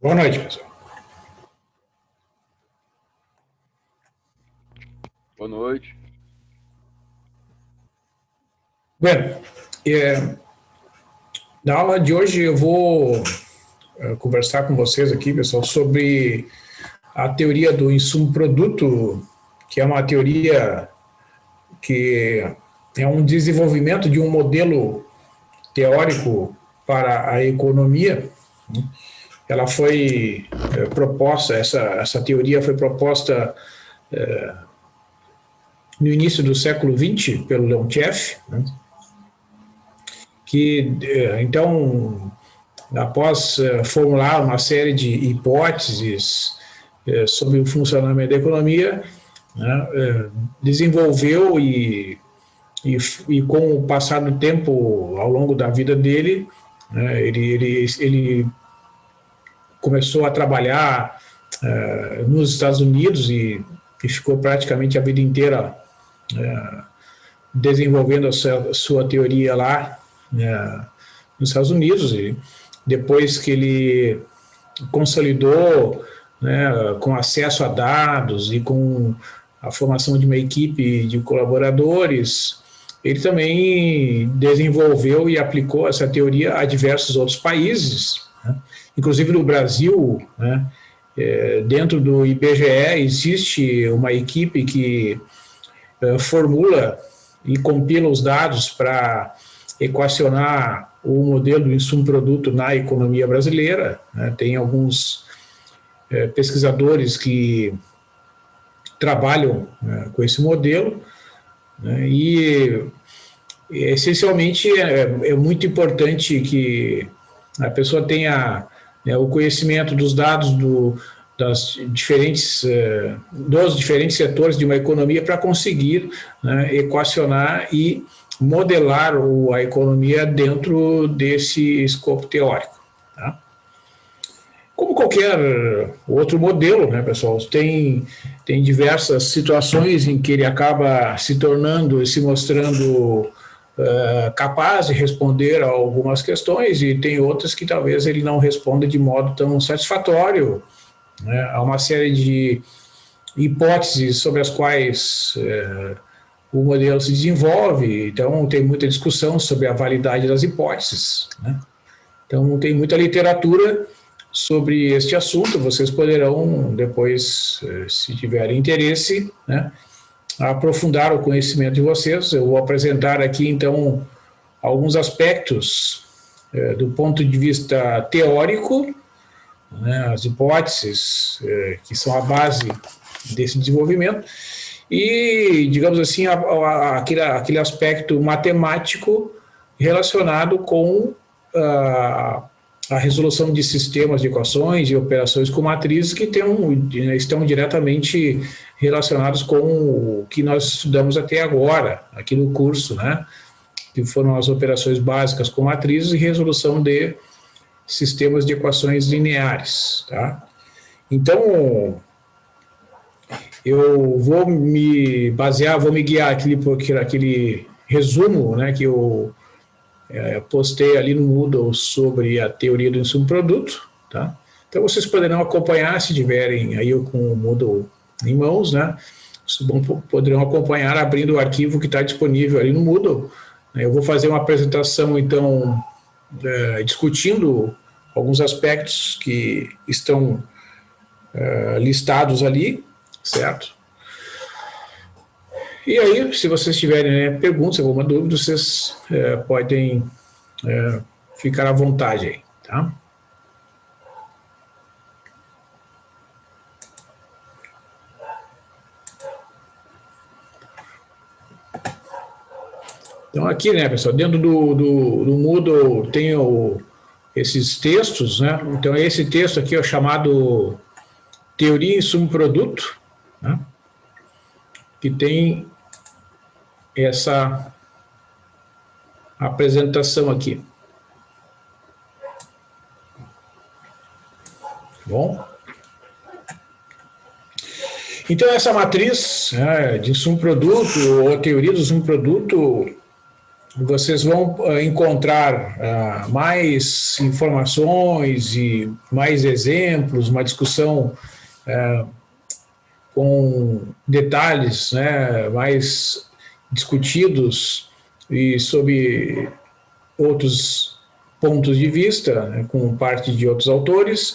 Boa noite, pessoal. Boa noite. Bem, na aula de hoje eu vou conversar com vocês aqui, pessoal, sobre a teoria do insumo-produto, que é uma teoria que é um desenvolvimento de um modelo teórico para a economia. Ela foi proposta, essa teoria foi proposta no início do século XX pelo Leontief, né? Que então, após formular uma série de hipóteses sobre o funcionamento da economia, né, desenvolveu e com o passar do tempo, ao longo da vida dele, né, ele começou a trabalhar nos Estados Unidos e ficou praticamente a vida inteira desenvolvendo a sua teoria lá nos Estados Unidos. E depois que ele consolidou, né, com acesso a dados e com a formação de uma equipe de colaboradores, ele também desenvolveu e aplicou essa teoria a diversos outros países, né? Inclusive no Brasil, né, dentro do IBGE existe uma equipe que formula e compila os dados para equacionar o modelo do insumo-produto na economia brasileira, né? Tem alguns pesquisadores que trabalham com esse modelo, né? E essencialmente é muito importante que a pessoa tenha o conhecimento dos dados dos diferentes setores de uma economia para conseguir, né, equacionar e modelar a economia dentro desse escopo teórico. Tá? Como qualquer outro modelo, né, pessoal, tem diversas situações em que ele acaba se tornando e se mostrando capaz de responder a algumas questões, e tem outras que talvez ele não responda de modo tão satisfatório, né? Há uma série de hipóteses sobre as quais o modelo se desenvolve, então tem muita discussão sobre a validade das hipóteses, né? Então tem muita literatura sobre este assunto. Vocês poderão depois, se tiverem interesse, né, aprofundar o conhecimento de vocês. Eu vou apresentar aqui então alguns aspectos do ponto de vista teórico, né, as hipóteses que são a base desse desenvolvimento, e, digamos assim, aquele aspecto matemático relacionado com a resolução de sistemas de equações e operações com matrizes que estão diretamente relacionados com o que nós estudamos até agora, aqui no curso, né? Que foram as operações básicas com matrizes e resolução de sistemas de equações lineares. Tá? Então, eu vou me guiar aquele resumo, né, que eu postei ali no Moodle sobre a teoria do insumo-produto. Tá? Então, vocês poderão acompanhar, se tiverem aí com o Moodle em mãos, né? Vocês poderão acompanhar abrindo o arquivo que está disponível ali no Moodle. Eu vou fazer uma apresentação, então, discutindo alguns aspectos que estão listados ali, certo? E aí, se vocês tiverem perguntas, alguma dúvida, vocês podem ficar à vontade aí, tá? Então aqui, né, pessoal, dentro do Moodle tem esses textos, né? Então esse texto aqui é chamado Teoria Insumo-Produto, né? Que tem essa apresentação aqui. Bom? Então essa matriz de insumo-produto, ou a teoria do insumo-produto, vocês vão encontrar mais informações e mais exemplos, uma discussão com detalhes, né, mais discutidos e sob outros pontos de vista, né, com parte de outros autores,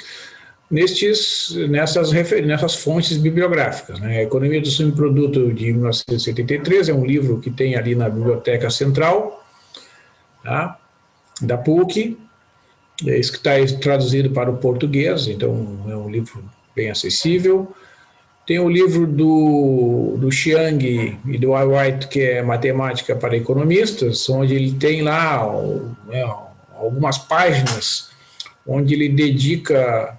nessas fontes bibliográficas. Né? A Economia do Subproduto, de 1973, é um livro que tem ali na Biblioteca Central, tá? Da PUC, esse que está traduzido para o português, então é um livro bem acessível. Tem o livro do Chiang e do White, que é Matemática para Economistas, onde ele tem lá algumas páginas onde ele dedica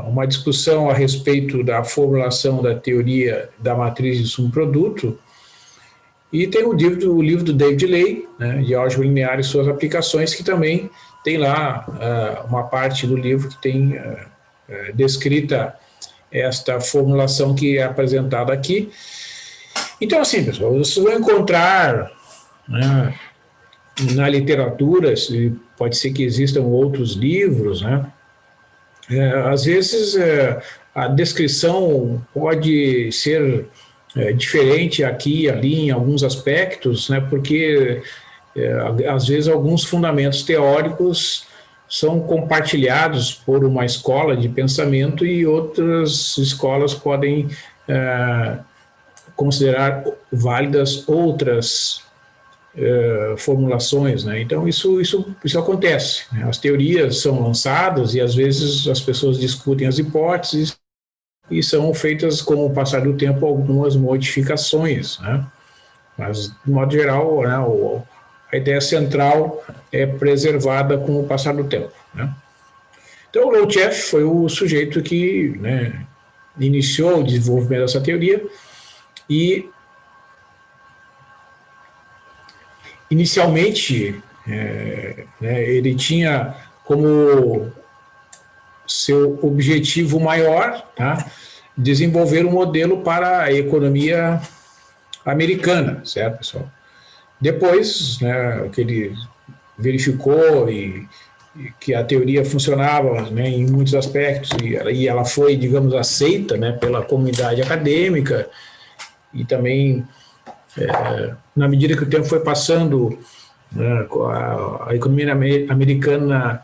uma discussão a respeito da formulação da teoria da matriz de subproduto. E tem o livro do David Ley, né, de álgebra linear e suas aplicações, que também tem lá uma parte do livro que tem descrita esta formulação que é apresentada aqui. Então, assim, pessoal, vocês vão encontrar, né, na literatura, pode ser que existam outros livros, né? Às vezes a descrição pode ser diferente aqui e ali em alguns aspectos, né? Porque às vezes alguns fundamentos teóricos são compartilhados por uma escola de pensamento e outras escolas podem considerar válidas outras formulações, né? Então isso acontece, né? As teorias são lançadas e às vezes as pessoas discutem as hipóteses e são feitas com o passar do tempo algumas modificações, né? Mas de modo geral, né, a ideia central é preservada com o passar do tempo, né? Então o Lotchev foi o sujeito que, né, iniciou o desenvolvimento dessa teoria e inicialmente, né, ele tinha como seu objetivo maior, tá, desenvolver um modelo para a economia americana, certo, pessoal? Depois, né, que ele verificou e que a teoria funcionava, né, em muitos aspectos e ela foi, digamos, aceita, né, pela comunidade acadêmica e também na medida que o tempo foi passando, né, a economia americana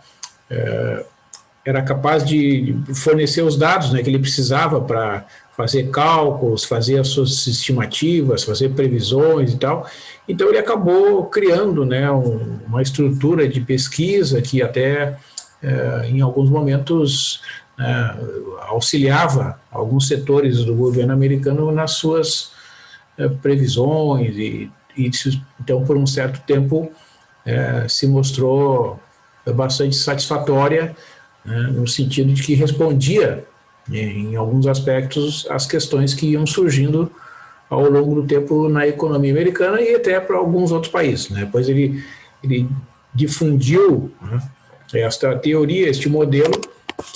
era capaz de fornecer os dados, né, que ele precisava para fazer cálculos, fazer as suas estimativas, fazer previsões e tal. Então ele acabou criando, né, uma estrutura de pesquisa que até em alguns momentos auxiliava alguns setores do governo americano nas suas previsões então por um certo tempo se mostrou bastante satisfatória, no sentido de que respondia em alguns aspectos as questões que iam surgindo ao longo do tempo na economia americana e até para alguns outros países, né? Depois ele difundiu, né, esta teoria, este modelo,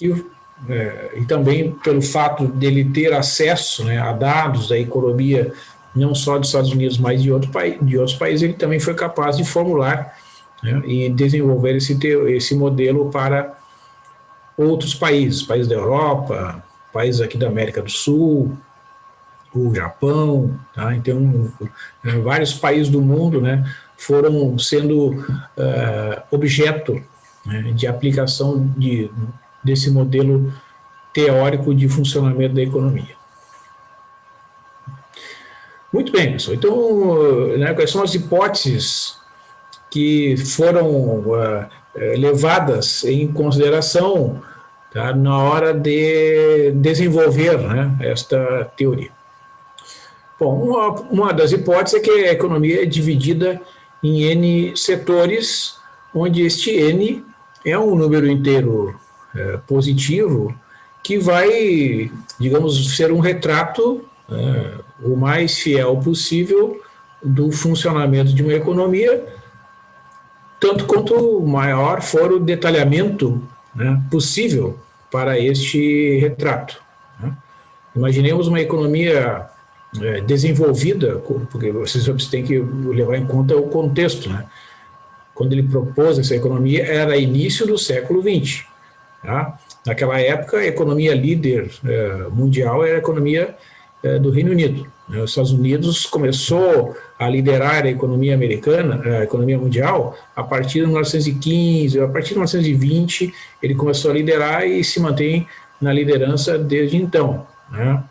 e também pelo fato dele ter acesso, né, a dados da economia não só dos Estados Unidos, mas de outros países, ele também foi capaz de formular, né, e desenvolver esse modelo para outros países da Europa, países aqui da América do Sul, o Japão, tá? Então, vários países do mundo, né, foram sendo objeto, né, de aplicação desse modelo teórico de funcionamento da economia. Muito bem, pessoal. Então, né, quais são as hipóteses que foram levadas em consideração, tá, na hora de desenvolver, né, esta teoria? Bom, uma das hipóteses é que a economia é dividida em N setores, onde este N é um número inteiro positivo que vai, digamos, ser um retrato o mais fiel possível do funcionamento de uma economia, tanto quanto maior for o detalhamento, né, possível para este retrato, né? Imaginemos uma economia desenvolvida, porque vocês têm que levar em conta o contexto, né? Quando ele propôs essa economia, era início do século XX. Tá? Naquela época, a economia líder mundial era a economia do Reino Unido. Né? Os Estados Unidos começou a liderar a economia americana, a economia mundial, a partir de 1915, a partir de 1920, ele começou a liderar e se mantém na liderança desde então. Né?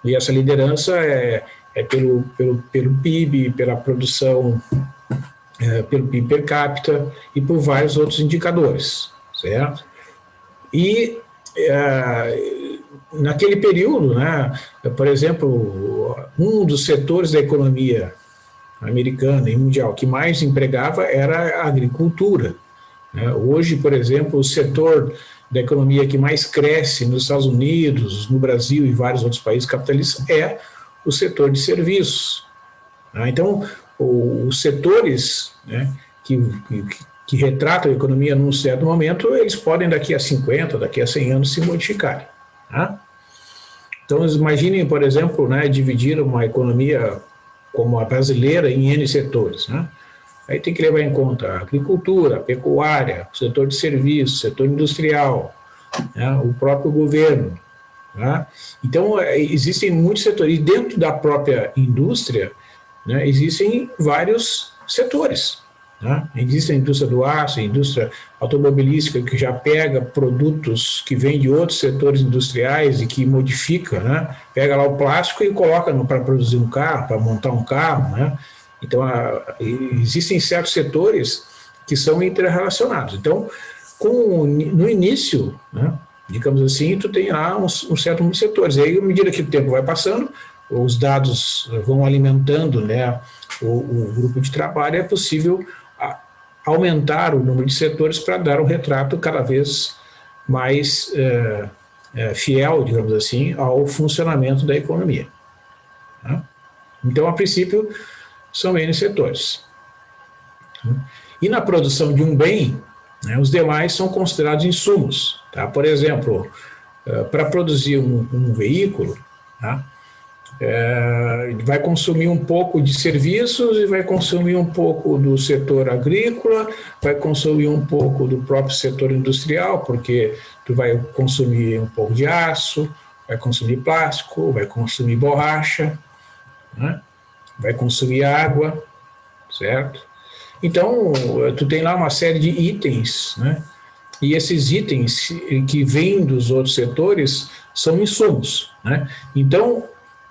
E essa liderança é pelo PIB, pela produção, pelo PIB per capita e por vários outros indicadores, certo? E naquele período, né, por exemplo, um dos setores da economia americana e mundial que mais empregava era a agricultura. Né? Hoje, por exemplo, o setor da economia que mais cresce nos Estados Unidos, no Brasil e vários outros países capitalistas é o setor de serviços. Né? Então, os setores, né, que retratam a economia num certo momento, eles podem daqui a 50, daqui a 100 anos se modificarem. Tá? Então, imaginem, por exemplo, né, dividir uma economia como a brasileira em N setores. Né? Aí tem que levar em conta a agricultura, a pecuária, o setor de serviços, o setor industrial, né, o próprio governo. Né? Então, existem muitos setores. E dentro da própria indústria, né, existem vários setores. Né? Existe a indústria do aço, a indústria automobilística, que já pega produtos que vêm de outros setores industriais e que modifica, né? Pega lá o plástico e coloca para produzir um carro, para montar um carro. Né? Então, existem certos setores que são interrelacionados. Então, no início, né, digamos assim, tu tem lá um certo número de setores. E aí, à medida que o tempo vai passando, os dados vão alimentando, né, o grupo de trabalho, é possível aumentar o número de setores para dar um retrato cada vez mais fiel, digamos assim, ao funcionamento da economia. Tá? Então, a princípio, são N setores. E na produção de um bem, né, os demais são considerados insumos. Tá? Por exemplo, para produzir um veículo, tá? Vai consumir um pouco de serviços e vai consumir um pouco do setor agrícola, vai consumir um pouco do próprio setor industrial, porque tu vai consumir um pouco de aço, vai consumir plástico, vai consumir borracha, né? Vai consumir água, certo? Então, tu tem lá uma série de itens, né? E esses itens que vêm dos outros setores são insumos, né? Então,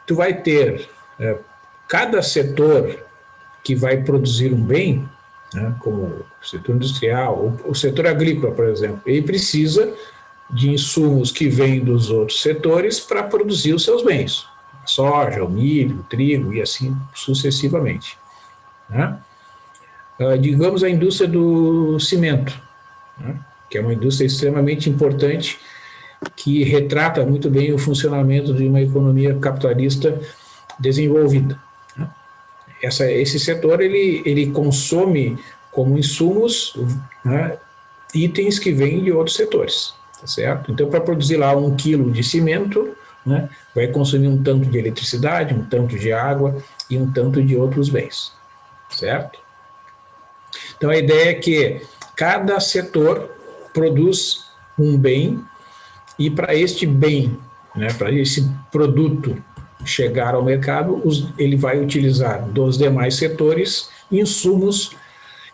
tu vai ter cada setor que vai produzir um bem, né, como o setor industrial, o setor agrícola, por exemplo, ele precisa de insumos que vêm dos outros setores para produzir os seus bens. A soja, o milho, o trigo e assim sucessivamente. Né? Digamos a indústria do cimento, né, que é uma indústria extremamente importante que retrata muito bem o funcionamento de uma economia capitalista desenvolvida. Esse setor ele consome como insumos, né, itens que vêm de outros setores, tá certo? Então, para produzir lá 1 quilo de cimento, né, vai consumir um tanto de eletricidade, um tanto de água e um tanto de outros bens, certo? Então, a ideia é que cada setor produz um bem e para este bem, né, para esse produto chegar ao mercado, ele vai utilizar dos demais setores insumos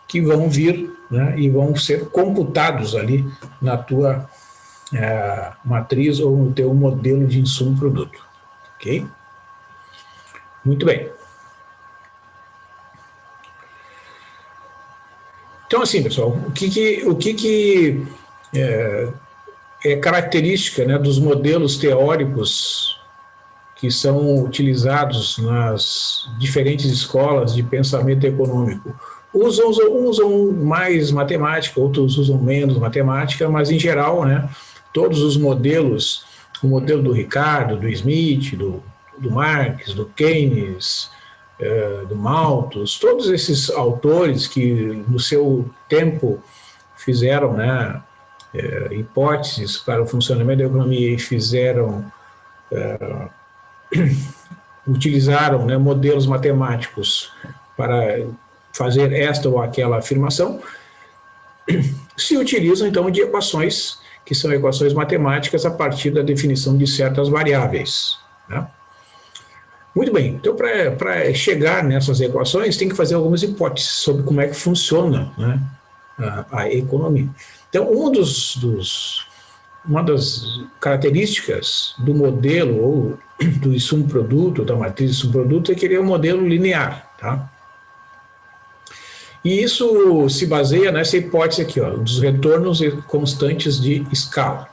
que vão vir, né, e vão ser computados ali na tua matriz ou no teu modelo de insumo-produto. Ok? Muito bem. Então, assim, pessoal, o que é característica, né, dos modelos teóricos que são utilizados nas diferentes escolas de pensamento econômico? Uns usam mais matemática, outros usam menos matemática, mas, em geral, né, todos os modelos, o modelo do Ricardo, do Smith, do Marx, do Keynes, do Malthus, todos esses autores que, no seu tempo, fizeram, né, hipóteses para o funcionamento da economia e fizeram utilizaram, né, modelos matemáticos para fazer esta ou aquela afirmação, se utilizam, então, de equações, que são equações matemáticas a partir da definição de certas variáveis, né? Muito bem, então para chegar nessas equações tem que fazer algumas hipóteses sobre como é que funciona, né, a economia. Então, uma das características do modelo ou do insumo-produto, da matriz de insumo-produto, é que ele é um modelo linear, tá? E isso se baseia nessa hipótese aqui, ó, dos retornos constantes de escala.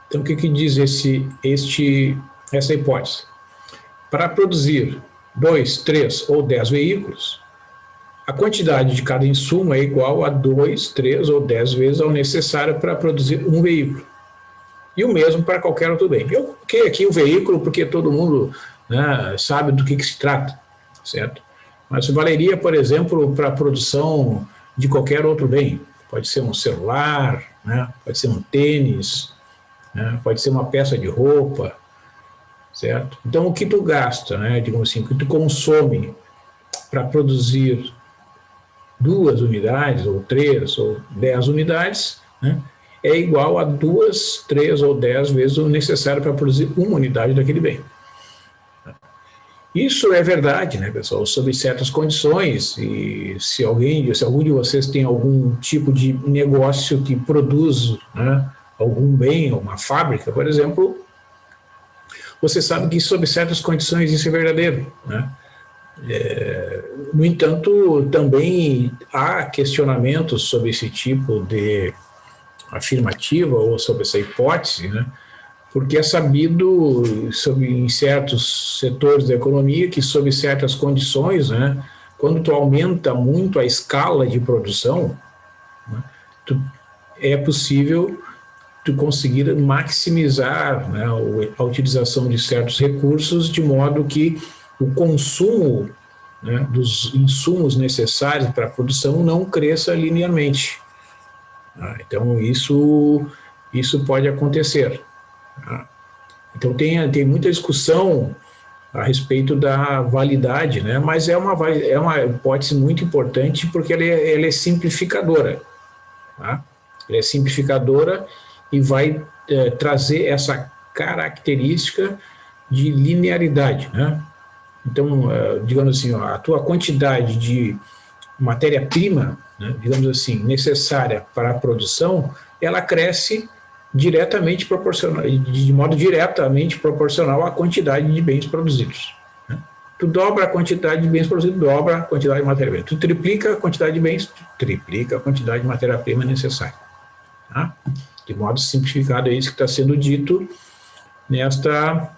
Então, o que diz essa hipótese? Para produzir 2, 3 ou 10 veículos, a quantidade de cada insumo é igual a 2, 3 ou 10 vezes ao necessário para produzir um veículo. E o mesmo para qualquer outro bem. Eu coloquei aqui o veículo porque todo mundo, né, sabe do que se trata, certo? Mas valeria, por exemplo, para a produção de qualquer outro bem. Pode ser um celular, né, pode ser um tênis, né, pode ser uma peça de roupa, certo? Então, o que tu gasta, né, digamos assim, o que tu consome para produzir 2 unidades, ou 3, ou 10 unidades, né, é igual a 2, 3 ou 10 vezes o necessário para produzir uma unidade daquele bem. Isso é verdade, né, pessoal, sob certas condições, e se algum de vocês tem algum tipo de negócio que produz, né, algum bem, uma fábrica, por exemplo, você sabe que sob certas condições isso é verdadeiro, né? No entanto, também há questionamentos sobre esse tipo de afirmativa ou sobre essa hipótese, né? Porque é sabido em certos setores da economia que sob certas condições, né, quando tu aumenta muito a escala de produção, né, é possível tu conseguir maximizar, né, a utilização de certos recursos de modo que o consumo, né, dos insumos necessários para a produção não cresça linearmente. Então, isso pode acontecer. Então, tem muita discussão a respeito da validade, né, mas é uma hipótese muito importante porque ela é simplificadora. Tá? Ela é simplificadora e vai trazer essa característica de linearidade, né? Então, digamos assim, a tua quantidade de matéria-prima, né, digamos assim, necessária para a produção, ela cresce diretamente proporcional, de modo diretamente proporcional à quantidade de bens produzidos. Né? Tu dobra a quantidade de bens produzidos, dobra a quantidade de matéria-prima. Tu triplica a quantidade de bens, tu triplica a quantidade de matéria-prima necessária. Tá? De modo simplificado, é isso que está sendo dito nesta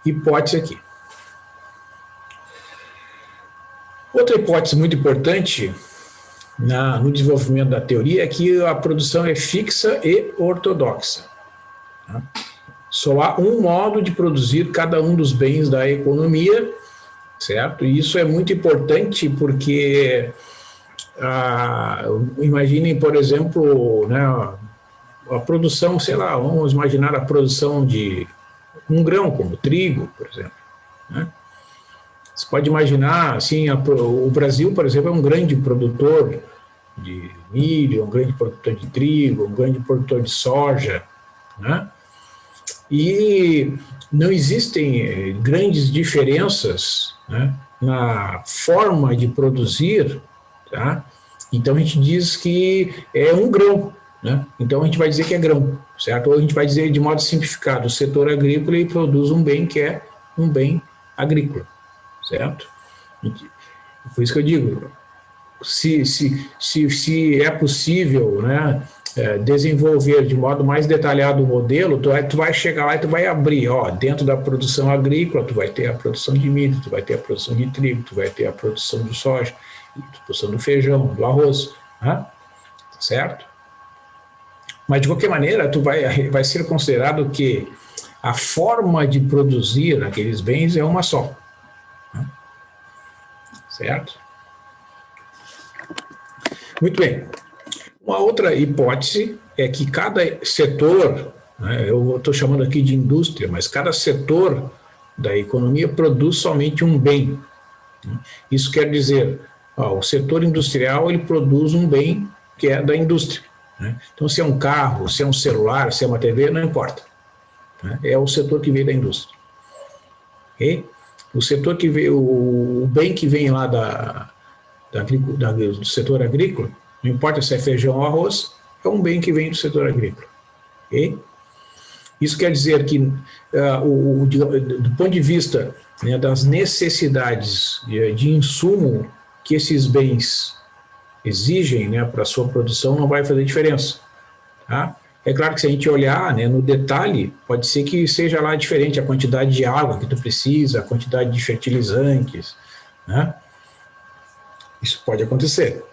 hipótese aqui. Outra hipótese muito importante no desenvolvimento da teoria é que a produção é fixa e ortodoxa. Tá? Só há um modo de produzir cada um dos bens da economia, certo? E isso é muito importante porque imaginem, por exemplo, né, a produção, sei lá, vamos imaginar a produção de um grão, como trigo, por exemplo. Né? Você pode imaginar, assim, o Brasil, por exemplo, é um grande produtor de milho, um grande produtor de trigo, um grande produtor de soja, né? E não existem grandes diferenças, né, na forma de produzir, tá? Então a gente diz que é um grão, né? Então a gente vai dizer que é grão, certo? Ou a gente vai dizer de modo simplificado, o setor agrícola ele produz um bem que é um bem agrícola, certo? Por isso que eu digo, se é possível, né, desenvolver de modo mais detalhado o modelo, tu vai chegar lá e tu vai abrir, ó, dentro da produção agrícola, tu vai ter a produção de milho, tu vai ter a produção de trigo, tu vai ter a produção de soja, a produção do feijão, do arroz, né? Certo? Mas de qualquer maneira, vai ser considerado que a forma de produzir aqueles bens é uma só, né? Certo? Muito bem. Uma outra hipótese é que cada setor, né, eu estou chamando aqui de indústria, mas cada setor da economia produz somente um bem. Isso quer dizer, o setor industrial ele produz um bem que é da indústria. Então, se é um carro, se é um celular, se é uma TV, não importa. É o setor que veio da indústria. Okay? O setor que veio, o bem que vem lá do setor agrícola, não importa se é feijão ou arroz, é um bem que vem do setor agrícola. Okay? Isso quer dizer que, do ponto de vista, né, das necessidades de insumo que esses bens exigem, né, para a sua produção, não vai fazer diferença. Tá? É claro que se a gente olhar, né, no detalhe, pode ser que seja lá diferente a quantidade de água que tu precisa, a quantidade de fertilizantes, né? Isso pode acontecer,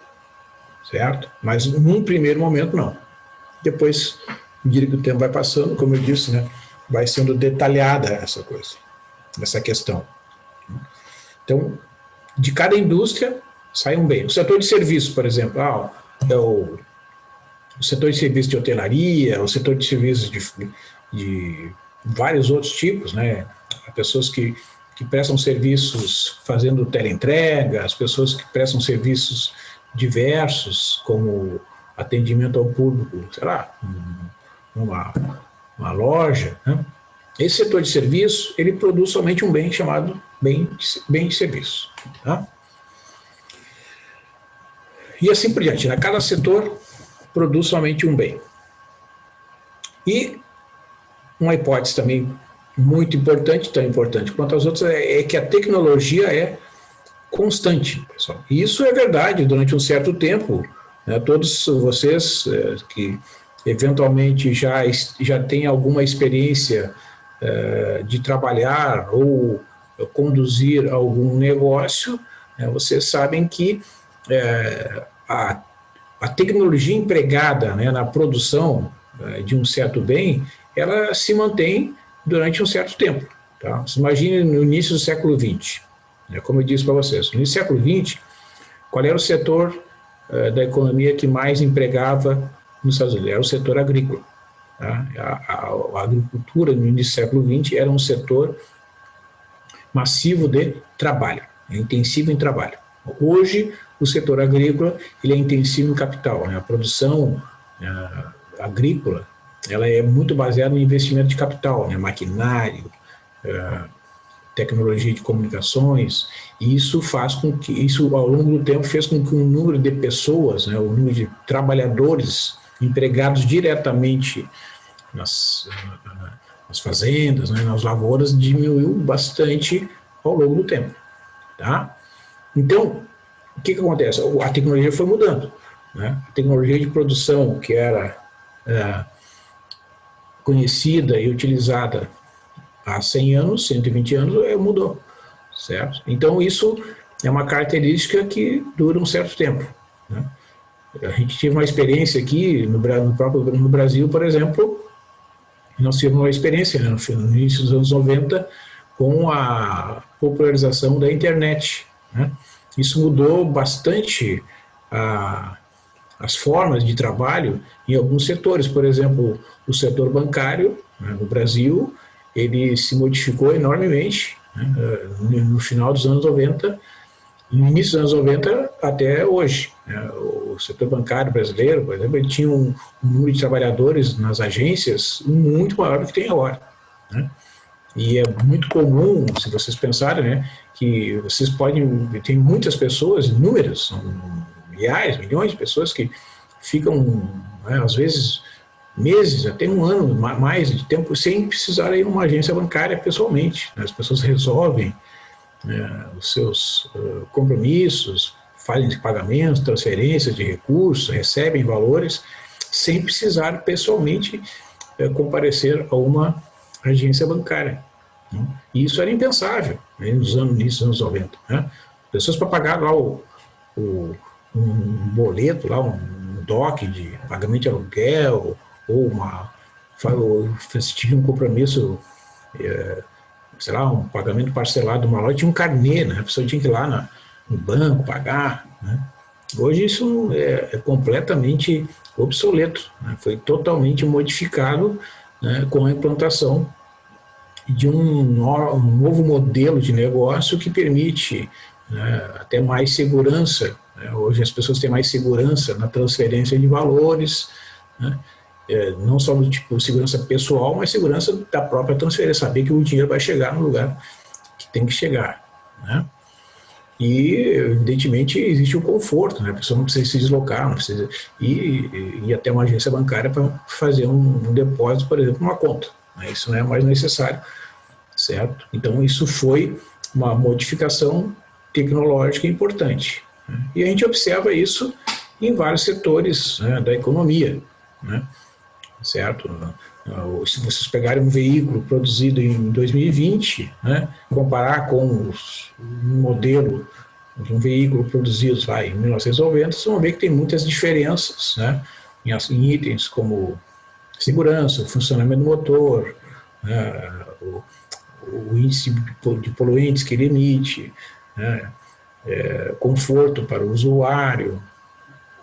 certo? Mas num primeiro momento não. Depois, à medida que o tempo vai passando, como eu disse, né, vai sendo detalhada essa coisa, essa questão. Então, de cada indústria sai um bem. O setor de serviço, por exemplo, é o setor de serviço de hotelaria, o setor de serviços de vários outros tipos, né? Pessoas que prestam serviços fazendo teleentrega, as pessoas que prestam serviços diversos, como atendimento ao público, sei lá, uma loja, né? Esse setor de serviço, ele produz somente um bem chamado bem de serviço. Tá? E assim por diante, né? Cada setor produz somente um bem. E uma hipótese também muito importante, tão importante quanto as outras, é que a tecnologia é constante, pessoal. E isso é verdade durante um certo tempo. Né? Todos vocês que eventualmente já têm alguma experiência de trabalhar ou conduzir algum negócio, né? Vocês sabem que a tecnologia empregada, né, na produção de um certo bem, ela se mantém durante um certo tempo. Tá? Você imagine no início do século XX, né, como eu disse para vocês, no início do século XX, qual era o setor da economia que mais empregava nos Estados Unidos? Era o setor agrícola. Tá? A agricultura no início do século XX era um setor massivo de trabalho, intensivo em trabalho. Hoje, o setor agrícola ele é intensivo em capital. Né? A produção agrícola ela é muito baseada no investimento de capital, né? Maquinário, tecnologia de comunicações, e isso faz com que, isso ao longo do tempo fez com que o número de pessoas, né, o número de trabalhadores empregados diretamente nas fazendas, né, nas lavouras, diminuiu bastante ao longo do tempo. Tá? Então, o que acontece? A tecnologia foi mudando. Né? A tecnologia de produção que era conhecida e utilizada há 100 anos, 120 anos, mudou. Certo? Então, isso é uma característica que dura um certo tempo. Né? A gente teve uma experiência aqui, no Brasil, por exemplo, nós tivemos uma experiência, né, no início dos anos 90 com a popularização da internet. Né? Isso mudou bastante as formas de trabalho em alguns setores. Por exemplo, o setor bancário, né, no Brasil, ele se modificou enormemente, né, no final dos anos 90, no início dos anos 90 até hoje. Né? O setor bancário brasileiro, por exemplo, ele tinha um número de trabalhadores nas agências muito maior do que tem agora. Né? E é muito comum, se vocês pensarem, né, que vocês podem, tem muitas pessoas, inúmeras, são milhares, milhões de pessoas que ficam, né, às vezes, meses, até um ano, mais de tempo, sem precisar ir a uma agência bancária pessoalmente. Né? As pessoas resolvem os seus compromissos, fazem pagamentos, transferências de recursos, recebem valores, sem precisar pessoalmente comparecer a uma agência bancária. Né? E isso era impensável, né, nos anos 90. Né? Pessoas para pagar lá um boleto, lá, um DOC de pagamento de aluguel, ou se tinha um compromisso, sei lá, um pagamento parcelado de uma loja, tinha um carnê, né? A pessoa tinha que ir lá no banco pagar. Né? Hoje isso é completamente obsoleto, né? Foi totalmente modificado, né, com a implantação de um novo modelo de negócio que permite, né, até mais segurança, né? Hoje as pessoas têm mais segurança na transferência de valores, né? Não só do tipo segurança pessoal, mas segurança da própria transferência, saber que o dinheiro vai chegar no lugar que tem que chegar, né? E, evidentemente, existe o conforto, né? A pessoa não precisa se deslocar, não precisa ir até uma agência bancária para fazer um depósito, por exemplo, uma conta, né? Isso não é mais necessário, certo? Então, isso foi uma modificação tecnológica importante, né? E a gente observa isso em vários setores, né, da economia, né? Certo? Se vocês pegarem um veículo produzido em 2020, né, comparar com um modelo de um veículo produzido em 1990, vocês vão ver que tem muitas diferenças, né, em itens como segurança, o funcionamento do motor, né, o índice de poluentes que ele emite, né, conforto para o usuário,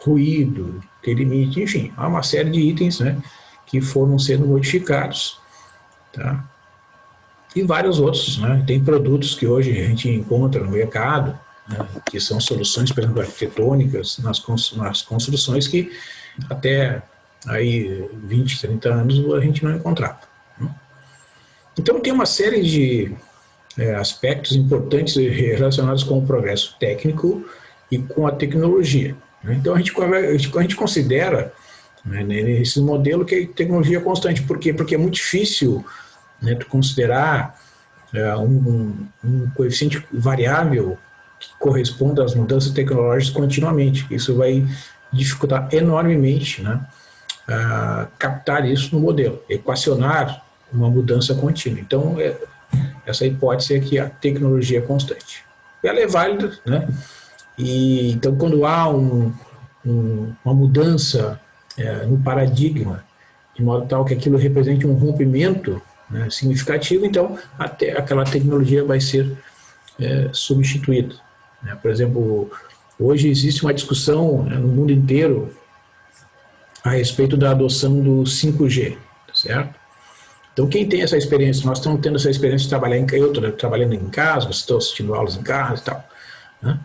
ruído que ele emite, enfim, há uma série de itens, né, que foram sendo modificados, tá? E vários outros, né? Tem produtos que hoje a gente encontra no mercado, né, que são soluções, por exemplo, arquitetônicas nas construções que até aí 20, 30 anos a gente não encontrava, né? Então tem uma série de aspectos importantes relacionados com o progresso técnico e com a tecnologia, né? Então a gente considera, né, nesse modelo que a tecnologia é constante. Por quê? Porque é muito difícil, né, tu considerar um coeficiente variável que corresponda às mudanças tecnológicas continuamente. Isso vai dificultar enormemente, né, captar isso no modelo, equacionar uma mudança contínua. Então, essa hipótese é que a tecnologia é constante. Ela é válida, né? E então, quando há uma mudança no paradigma, de modo tal que aquilo represente um rompimento, né, significativo, então até aquela tecnologia vai ser substituída, né? Por exemplo, hoje existe uma discussão, né, no mundo inteiro a respeito da adoção do 5G, certo? Então, quem tem essa experiência, nós estamos tendo essa experiência de trabalhar eu estou trabalhando em casa, vocês estão assistindo aulas em casa e tal, né?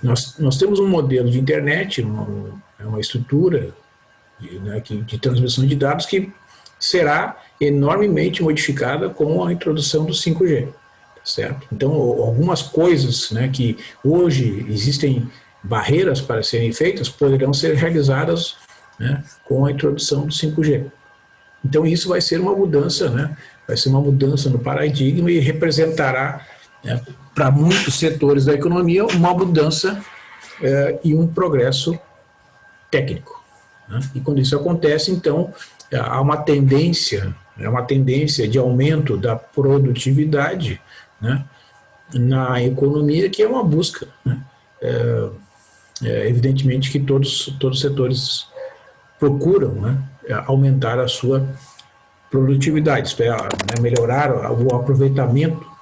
Nós temos um modelo de internet, uma estrutura de transmissão de dados que será enormemente modificada com a introdução do 5G, certo? Então, algumas coisas, né, que hoje existem barreiras para serem feitas poderão ser realizadas, né, com a introdução do 5G. Então, isso vai ser uma mudança, né, vai ser uma mudança no paradigma e representará, né, para muitos setores da economia uma mudança e um progresso técnico, né? E quando isso acontece, então, há uma tendência de aumento da produtividade, né, na economia, que é uma busca, né? Evidentemente que todos os setores procuram, né, aumentar a sua produtividade, isto é, né, melhorar o aproveitamento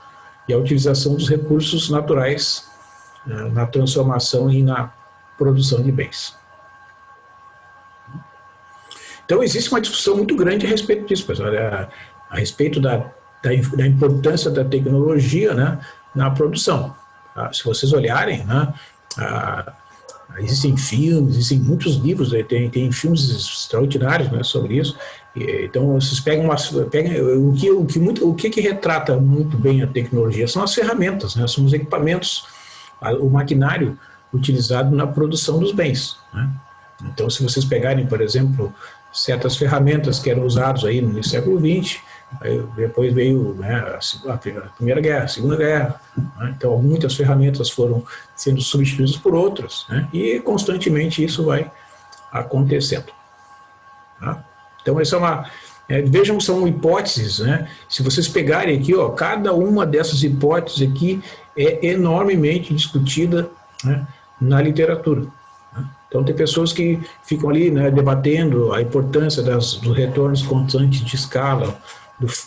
e a utilização dos recursos naturais, né, na transformação e na produção de bens. Então, existe uma discussão muito grande a respeito disso, pessoal, a respeito da importância da tecnologia, né, na produção. Se vocês olharem, né, existem filmes, existem muitos livros, tem filmes extraordinários, né, sobre isso. Então, vocês pegam o que retrata muito bem a tecnologia são as ferramentas, né, são os equipamentos, o maquinário utilizado na produção dos bens, né? Então, se vocês pegarem, por exemplo, certas ferramentas que eram usadas aí no século XX, depois veio, né, a Primeira Guerra, a Segunda Guerra, né? Então muitas ferramentas foram sendo substituídas por outras, né? E constantemente isso vai acontecendo, tá? Então essa é vejam, são hipóteses, né? Se vocês pegarem aqui, ó, cada uma dessas hipóteses aqui é enormemente discutida, né, na literatura. Então, tem pessoas que ficam ali, né, debatendo a importância dos retornos constantes de escala,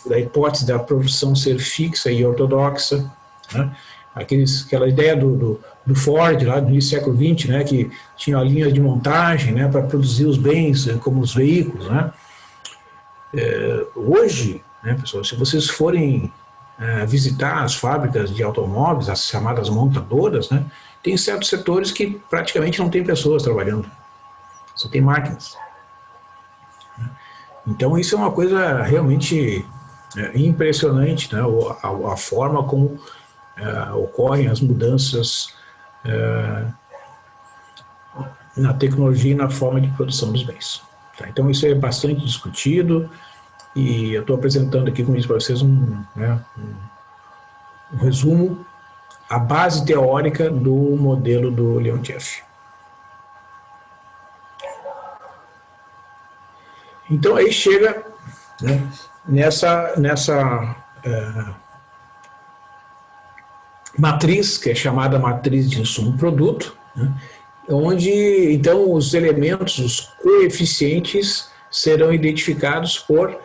da hipótese da produção ser fixa e ortodoxa, né? Aquela ideia do Ford, lá no início do século XX, né, que tinha linhas de montagem, né, para produzir os bens, como os veículos, né? Hoje, né, pessoal? Se vocês forem visitar as fábricas de automóveis, as chamadas montadoras, né, tem certos setores que praticamente não tem pessoas trabalhando, só tem máquinas. Então isso é uma coisa realmente impressionante, né, a forma como ocorrem as mudanças na tecnologia e na forma de produção dos bens. Tá? Então isso é bastante discutido e eu estou apresentando aqui com isso para vocês um resumo, a base teórica do modelo do Leontief. Então aí chega, né, nessa matriz, que é chamada matriz de insumo-produto, né, onde então os elementos, os coeficientes, serão identificados por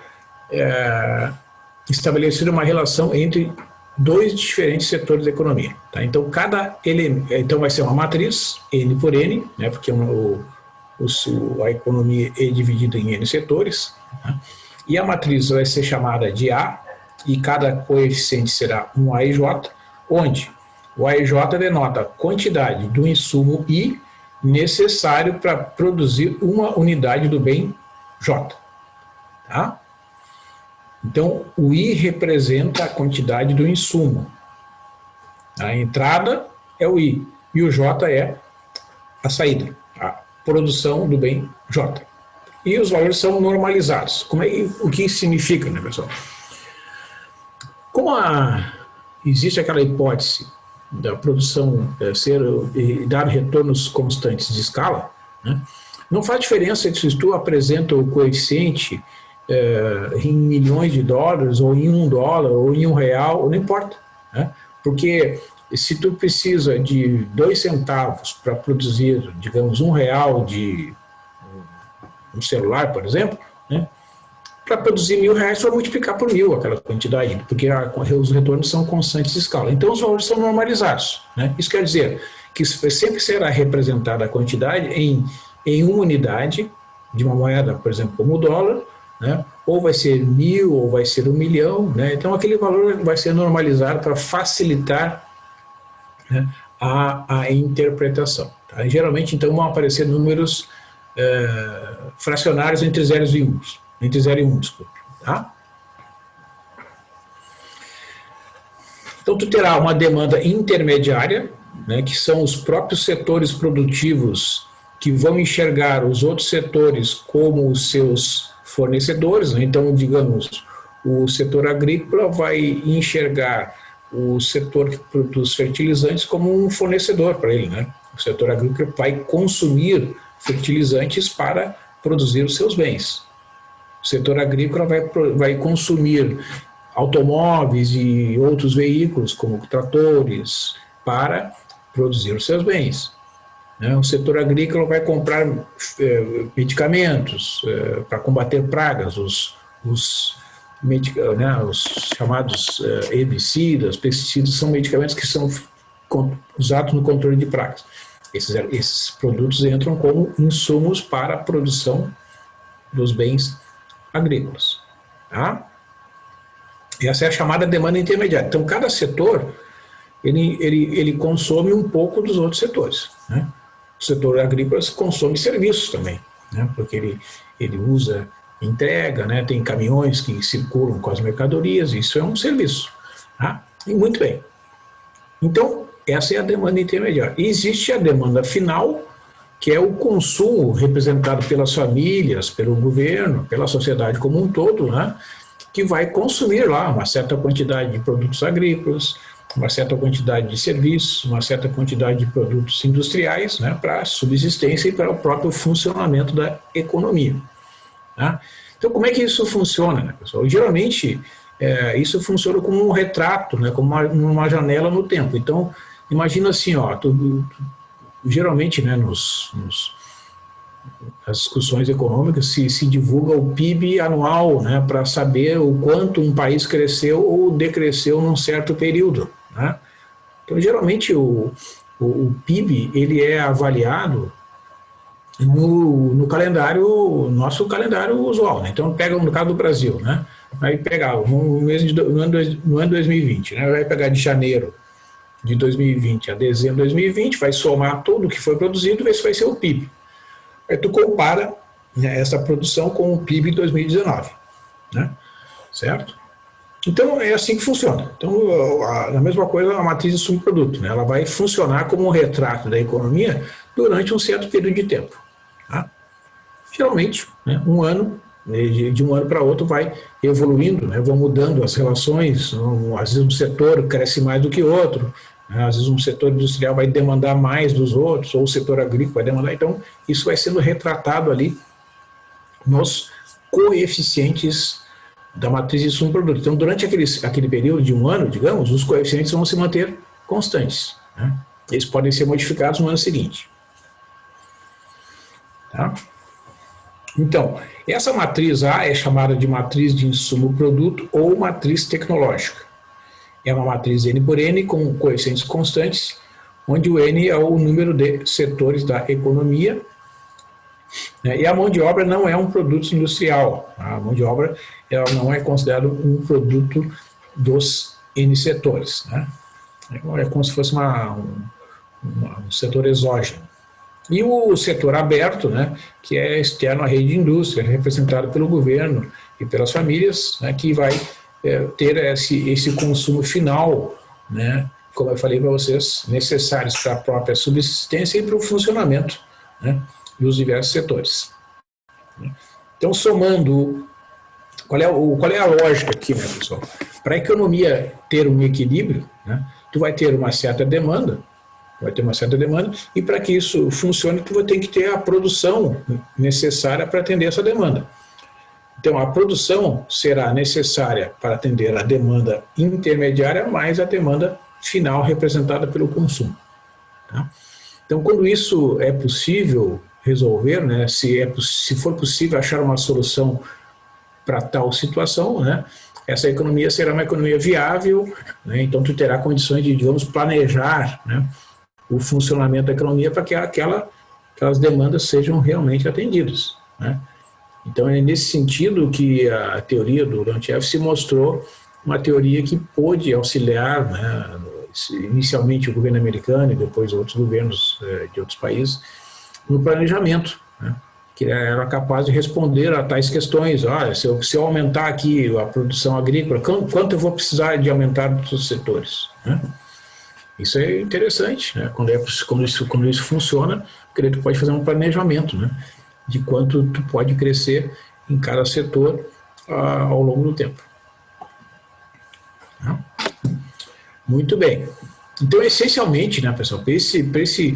estabelecer uma relação entre dois diferentes setores da economia. Tá? Então, cada elemento, vai ser uma matriz, N por N, né, porque a economia é dividida em N setores, né, e a matriz vai ser chamada de A, e cada coeficiente será um AIJ, onde o AIJ denota a quantidade do insumo I necessário para produzir uma unidade do bem J. Tá? Então, o I representa a quantidade do insumo. A entrada é o I e o J é a saída, a produção do bem J. E os valores são normalizados. O que isso significa, né, pessoal? Como existe aquela hipótese da produção dar retornos constantes de escala, né, não faz diferença se tu apresenta o coeficiente em milhões de dólares, ou em $1, ou em R$1, não importa, né? Porque se tu precisa de 2 centavos para produzir, digamos, R$1 de um celular, por exemplo, né? Para produzir R$1.000, tu vai multiplicar por 1.000 aquela quantidade, porque os retornos são constantes de escala. Então, os valores são normalizados, né? Isso quer dizer que sempre será representada a quantidade em uma unidade de uma moeda, por exemplo, como o dólar, né? Ou vai ser 1.000, ou vai ser 1 milhão, né? Então aquele valor vai ser normalizado para facilitar, né, a interpretação. Tá? E, geralmente, então, vão aparecer números fracionários entre 0 e 1. Entre 0 e 1, desculpe. Tá? Então tu terá uma demanda intermediária, né, que são os próprios setores produtivos que vão enxergar os outros setores como os seus fornecedores, né? Então, digamos, o setor agrícola vai enxergar o setor que produz fertilizantes como um fornecedor para ele, né? O setor agrícola vai consumir fertilizantes para produzir os seus bens. O setor agrícola vai consumir automóveis e outros veículos, como tratores, para produzir os seus bens. O setor agrícola vai comprar medicamentos para combater pragas, os chamados herbicidas, pesticidas, são medicamentos que são usados no controle de pragas. Esses produtos entram como insumos para a produção dos bens agrícolas. Tá? Essa é a chamada demanda intermediária. Então, cada setor ele consome um pouco dos outros setores, né? O setor agrícola consome serviços também, né? Porque ele usa entrega, né? Tem caminhões que circulam com as mercadorias, isso é um serviço. Tá? E muito bem. Então, essa é a demanda intermediária. E existe a demanda final, que é o consumo representado pelas famílias, pelo governo, pela sociedade como um todo, né? Que vai consumir lá uma certa quantidade de produtos agrícolas, uma certa quantidade de serviços, uma certa quantidade de produtos industriais, né, para a subsistência e para o próprio funcionamento da economia. Tá? Então, como é que isso funciona, né, pessoal? Geralmente, isso funciona como um retrato, né, como uma janela no tempo. Então, imagina assim, ó, geralmente, né, nas discussões econômicas se divulga o PIB anual, né, para saber o quanto um país cresceu ou decresceu num certo período, né? Então, geralmente, o PIB ele é avaliado no calendário, nosso calendário usual, né? Então, pega no caso do Brasil, né? Aí pegar no ano 2020, né? Vai pegar de janeiro de 2020 a dezembro de 2020, vai somar tudo que foi produzido e ver se vai ser o PIB. Aí tu compara, né, essa produção com o PIB de 2019, né? Certo? Então é assim que funciona. Então a mesma coisa a matriz de subproduto, né? Ela vai funcionar como um retrato da economia durante um certo período de tempo. Tá? Geralmente, né, um ano, de um ano para outro vai evoluindo, né, vão mudando as relações, às vezes um setor cresce mais do que outro, né, às vezes um setor industrial vai demandar mais dos outros, ou o setor agrícola vai demandar, então isso vai sendo retratado ali nos coeficientes da matriz de insumo produto. Então, durante aquele período de um ano, digamos, os coeficientes vão se manter constantes. Né? Eles podem ser modificados no ano seguinte. Tá? Então, essa matriz A é chamada de matriz de insumo-produto ou matriz tecnológica. É uma matriz N por N com coeficientes constantes, onde o N é o número de setores da economia, né? E a mão de obra não é um produto industrial. A mão de obra ela não é considerada um produto dos N setores. Né? É como se fosse um setor exógeno. E o setor aberto, né, que é externo à rede de indústria, representado pelo governo e pelas famílias, né, que vai ter esse consumo final, né, como eu falei para vocês, necessários para a própria subsistência e para o funcionamento, né, dos diversos setores. Então, somando, qual é a lógica aqui, né, pessoal? Para a economia ter um equilíbrio, né, tu vai ter uma certa demanda, e para que isso funcione, tu vai ter que ter a produção necessária para atender essa demanda. Então, a produção será necessária para atender a demanda intermediária mais a demanda final representada pelo consumo. Tá? Então, quando isso é possível resolver, né, se for possível achar uma solução para tal situação, né, essa economia será uma economia viável, né, então tu terá condições de, digamos, planejar, né, o funcionamento da economia para que aquelas demandas sejam realmente atendidas. Né? Então, é nesse sentido que a teoria do Leontiev se mostrou uma teoria que pôde auxiliar, né, inicialmente o governo americano e depois outros governos de outros países, no planejamento, né, que era capaz de responder a tais questões. Olha, se eu aumentar aqui a produção agrícola, quanto eu vou precisar de aumentar nos outros setores? Né? Isso é interessante, né? Quando isso funciona, o crédito pode fazer um planejamento, né, de quanto tu pode crescer em cada setor ao longo do tempo. Tá? Muito bem. Então, essencialmente, né, pessoal, para esse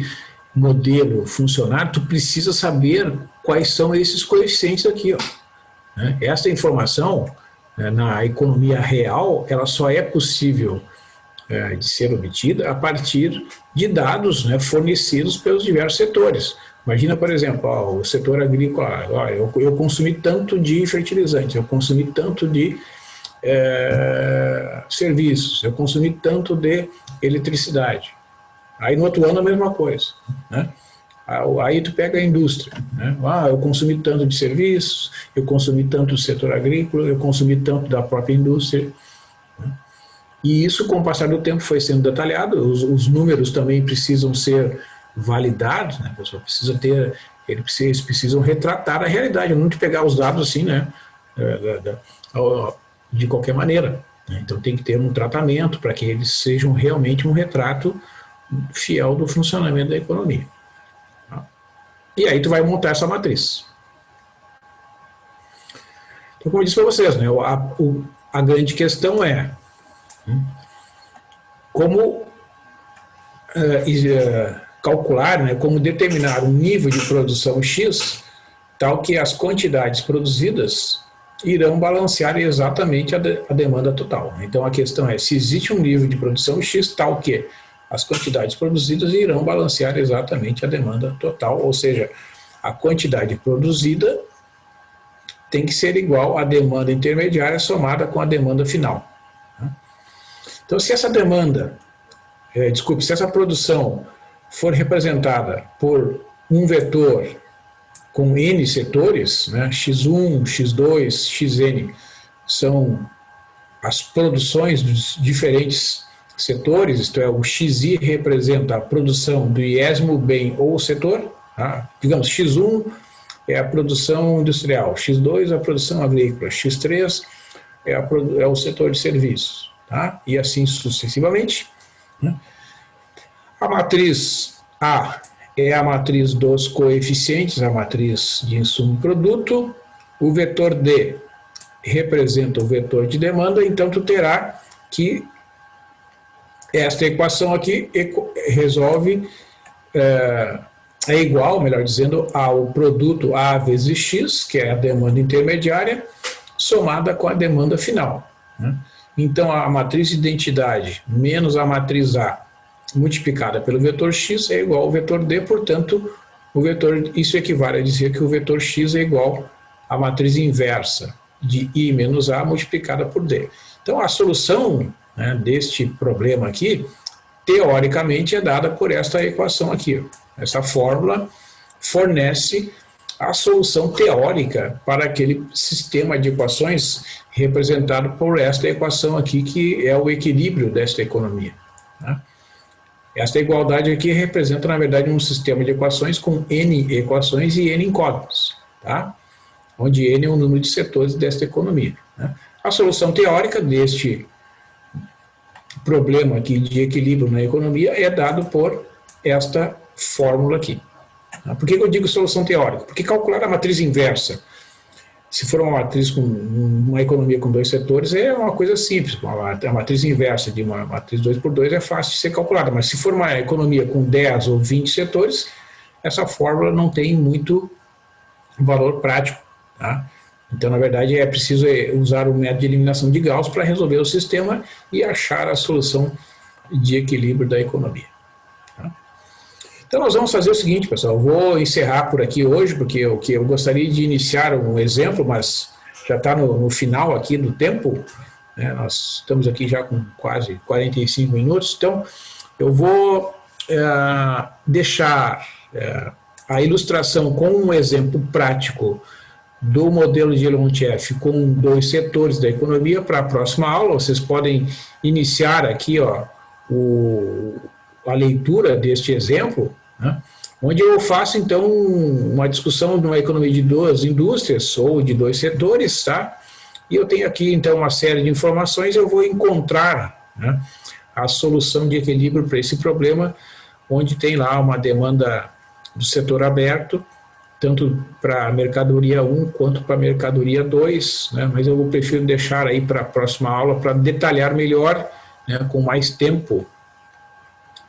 modelo funcionar, tu precisa saber quais são esses coeficientes aqui. Ó, né? Essa informação, né, na economia real, ela só é possível de ser obtida a partir de dados, né, fornecidos pelos diversos setores. Imagina, por exemplo, o setor agrícola, eu consumi tanto de fertilizantes, eu consumi tanto de serviços, eu consumi tanto de eletricidade. Aí no outro ano a mesma coisa. Né? Aí tu pega a indústria. Né? Eu consumi tanto de serviços, eu consumi tanto do setor agrícola, eu consumi tanto da própria indústria. E isso, com o passar do tempo, foi sendo detalhado, os números também precisam ser validados, né, pessoal? Eles precisam retratar a realidade, não de pegar os dados assim, né, de qualquer maneira. Né? Então tem que ter um tratamento para que eles sejam realmente um retrato fiel do funcionamento da economia. Tá? E aí tu vai montar essa matriz. Então, como eu disse para vocês, né, a grande questão é como calcular, né, como determinar um nível de produção X, tal que as quantidades produzidas irão balancear exatamente a demanda total. Então a questão é se existe um nível de produção X, tal que as quantidades produzidas irão balancear exatamente a demanda total, ou seja, a quantidade produzida tem que ser igual à demanda intermediária somada com a demanda final. Então, se essa se essa produção for representada por um vetor com N setores, né, X1, X2, Xn, são as produções dos diferentes setores, isto é, o XI representa a produção do iésimo bem ou setor, tá? Digamos, X1 é a produção industrial, X2 é a produção agrícola, X3 é o setor de serviços, tá? E assim sucessivamente, né? A matriz A é a matriz dos coeficientes, a matriz de insumo-produto, o vetor D representa o vetor de demanda, então tu terá que esta equação aqui resolve, é igual, melhor dizendo, ao produto A vezes X, que é a demanda intermediária, somada com a demanda final, né? Então, a matriz de identidade menos a matriz A multiplicada pelo vetor X é igual ao vetor D, portanto, isso equivale a dizer que o vetor X é igual à matriz inversa de I menos A multiplicada por D. Então, a solução, né, deste problema aqui, teoricamente, é dada por esta equação aqui. Essa fórmula fornece a solução teórica para aquele sistema de equações representado por esta equação aqui, que é o equilíbrio desta economia, né? Esta igualdade aqui representa, na verdade, um sistema de equações com N equações e N incógnitas, tá? Onde N é o número de setores desta economia, né? A solução teórica deste problema aqui de equilíbrio na economia é dado por esta fórmula aqui. Por que eu digo solução teórica? Porque calcular a matriz inversa, se for uma matriz com uma economia com dois setores, é uma coisa simples. A matriz inversa de uma matriz 2 por 2 é fácil de ser calculada, mas se for uma economia com 10 ou 20 setores, essa fórmula não tem muito valor prático, tá? Então, na verdade, é preciso usar o método de eliminação de Gauss para resolver o sistema e achar a solução de equilíbrio da economia. Então, nós vamos fazer o seguinte, pessoal, eu vou encerrar por aqui hoje, porque eu gostaria de iniciar um exemplo, mas já está no final aqui do tempo, né? Nós estamos aqui já com quase 45 minutos, então eu vou deixar a ilustração com um exemplo prático do modelo de Leontief com dois setores da economia para a próxima aula. Vocês podem iniciar aqui, ó, a leitura deste exemplo, né, onde eu faço, então, uma discussão de uma economia de duas indústrias ou de dois setores, tá? E eu tenho aqui, então, uma série de informações, eu vou encontrar, né, a solução de equilíbrio para esse problema, onde tem lá uma demanda do setor aberto, tanto para a mercadoria 1 quanto para a mercadoria 2, né, mas eu prefiro deixar aí para a próxima aula para detalhar melhor, né, com mais tempo,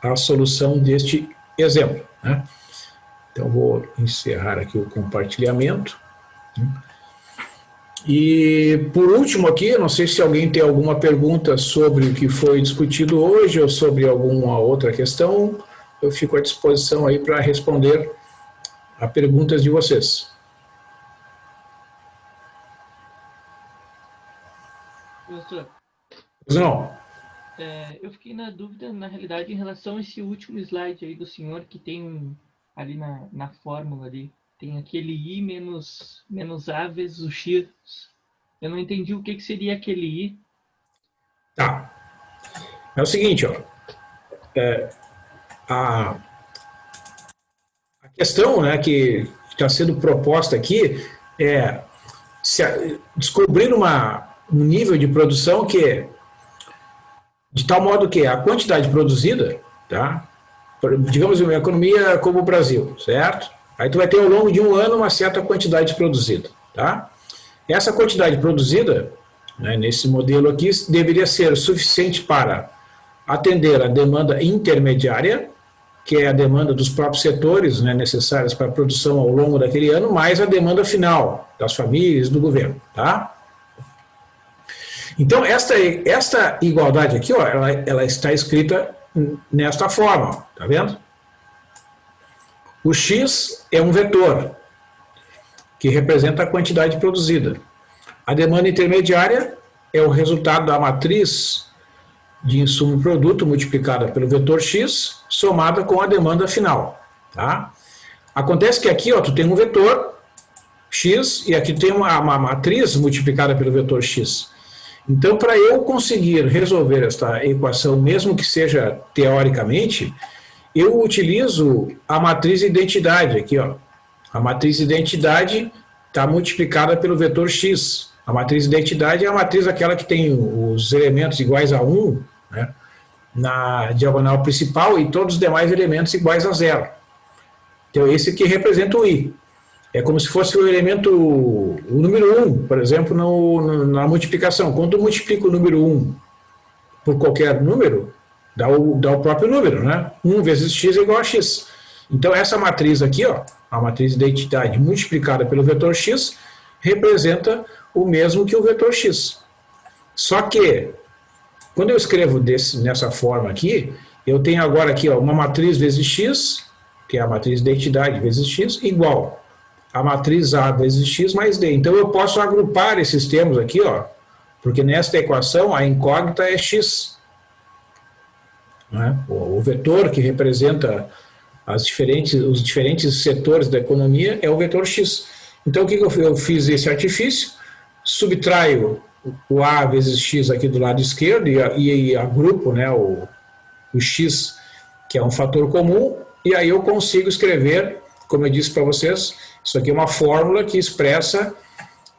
a solução deste exemplo, né? Então, vou encerrar aqui o compartilhamento. E, por último aqui, não sei se alguém tem alguma pergunta sobre o que foi discutido hoje ou sobre alguma outra questão, eu fico à disposição aí para responder a perguntas de vocês. Professor, não? Eu fiquei na dúvida, na realidade, em relação a esse último slide aí do senhor, que tem ali na fórmula ali, tem aquele I menos A vezes o X. Eu não entendi o que seria aquele I. Tá. É o seguinte, ó. A questão, né, que está sendo proposta aqui é descobrir um nível de produção que, de tal modo que a quantidade produzida, tá, digamos uma economia como o Brasil, certo? Aí tu vai ter ao longo de um ano uma certa quantidade produzida, tá? Essa quantidade produzida, né, nesse modelo aqui, deveria ser suficiente para atender a demanda intermediária, que é a demanda dos próprios setores, né, necessárias para a produção ao longo daquele ano, mais a demanda final das famílias, do governo, tá? Então, esta igualdade aqui, ó, ela está escrita nesta forma, tá vendo? O X é um vetor, que representa a quantidade produzida. A demanda intermediária é o resultado da matriz de insumo-produto multiplicada pelo vetor X, somada com a demanda final, tá? Acontece que aqui, ó, tu tem um vetor x, e aqui tem uma matriz multiplicada pelo vetor x. Então, para eu conseguir resolver esta equação, mesmo que seja teoricamente, eu utilizo a matriz identidade aqui, ó. A matriz identidade está multiplicada pelo vetor x. A matriz identidade é a matriz aquela que tem os elementos iguais a 1, né, na diagonal principal e todos os demais elementos iguais a 0. Então, esse aqui representa o i. É como se fosse o elemento, o número 1, por exemplo, na multiplicação. Quando eu multiplico o número 1 por qualquer número, dá o próprio número, né? 1 vezes x é igual a x. Então, essa matriz aqui, ó, a matriz de identidade multiplicada pelo vetor x, representa o mesmo que o vetor x. Só que, quando eu escrevo nessa forma aqui, eu tenho agora aqui, ó, uma matriz vezes x, que é a matriz de identidade vezes x, igual a matriz A vezes x mais D. Então, eu posso agrupar esses termos aqui, ó, porque nesta equação a incógnita é x. Né? O vetor que representa os diferentes setores da economia é o vetor x. Então, o que eu fiz esse artifício? Subtraio o A vezes x aqui do lado esquerdo e agrupo, né, o x, que é um fator comum, e aí eu consigo escrever, como eu disse para vocês, isso aqui é uma fórmula que expressa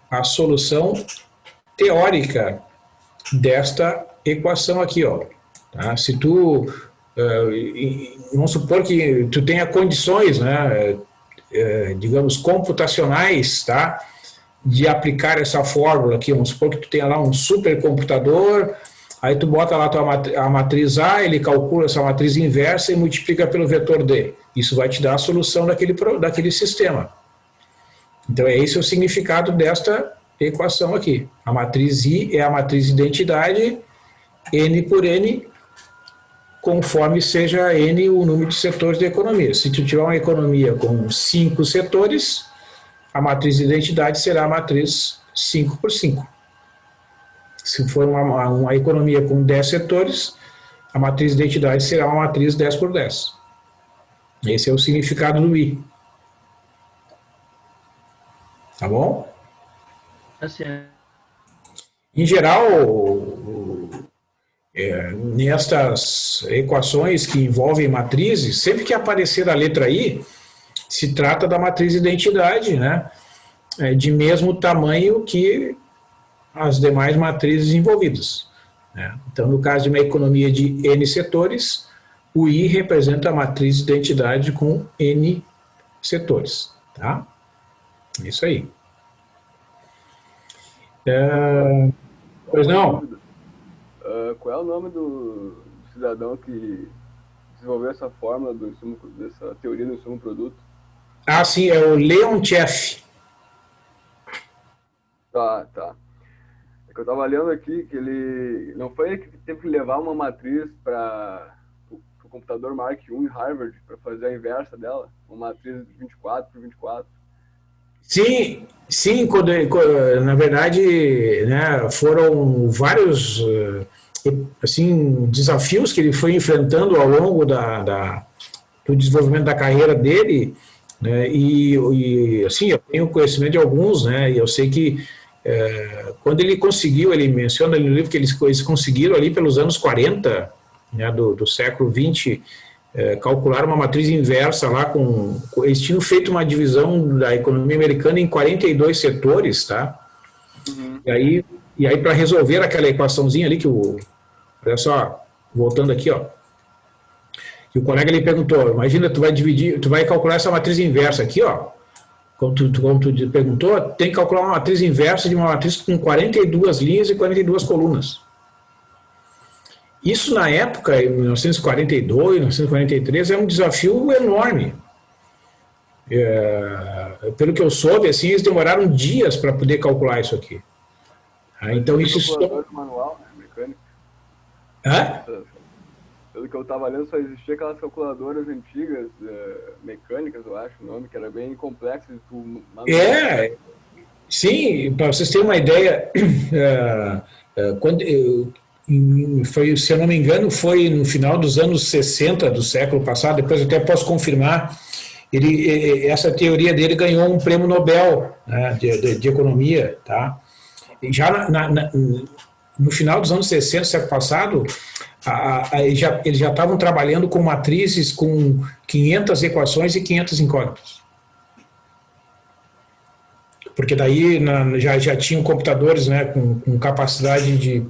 a solução teórica desta equação aqui, ó. Tá? Se tu, vamos supor que tu tenha condições, né, digamos, computacionais, tá, de aplicar essa fórmula aqui, vamos supor que tu tenha lá um supercomputador, aí tu bota lá a matriz A, ele calcula essa matriz inversa e multiplica pelo vetor D. Isso vai te dar a solução daquele sistema. Então, esse é o significado desta equação aqui. A matriz I é a matriz de identidade, N por N, conforme seja N o número de setores da economia. Se tu tiver uma economia com 5 setores, a matriz de identidade será a matriz 5 por 5. Se for uma economia com 10 setores, a matriz de identidade será uma matriz 10 por 10. Esse é o significado do I. Tá bom? Tá certo. Em geral, nestas equações que envolvem matrizes, sempre que aparecer a letra I, se trata da matriz de identidade, né, de mesmo tamanho que as demais matrizes envolvidas. Né? Então, no caso de uma economia de N setores, o I representa a matriz de identidade com N setores. Tá? Isso aí. Pois não? Qual é o nome do cidadão que desenvolveu essa fórmula dessa teoria do insumo produto? Ah, sim, é o Leontief. Tá. É que eu estava lendo aqui que ele... Não foi ele que teve que levar uma matriz para o computador Mark I em Harvard para fazer a inversa dela? Uma matriz de 24 por 24. Sim, na verdade, né, foram vários assim, desafios que ele foi enfrentando ao longo do desenvolvimento da carreira dele, né, e assim, eu tenho conhecimento de alguns, né, e eu sei que quando ele conseguiu, ele menciona no livro que eles conseguiram ali pelos anos 40, né, do século XX, calcular uma matriz inversa lá eles tinham feito uma divisão da economia americana em 42 setores, tá? Uhum. E aí para resolver aquela equaçãozinha ali olha só, voltando aqui, ó, que o colega ele perguntou, imagina, tu vai calcular essa matriz inversa aqui, ó, como tu perguntou, tem que calcular uma matriz inversa de uma matriz com 42 linhas e 42 colunas. Isso, na época, em 1942, 1943, é um desafio enorme. Pelo que eu soube, assim, eles demoraram dias para poder calcular isso aqui. Então, isso... Calculador manual, né? Mecânico. Pelo que eu estava lendo, só existia aquelas calculadoras antigas, mecânicas, eu acho o nome, que era bem complexo. Sim, para vocês terem uma ideia, se eu não me engano, foi no final dos anos 60 do século passado, depois eu até posso confirmar, essa teoria dele ganhou um prêmio Nobel, né, de economia, tá? E já no final dos anos 60, século passado, eles já estavam trabalhando com matrizes com 500 equações e 500 incógnitas. Porque daí já tinham computadores, né, com capacidade de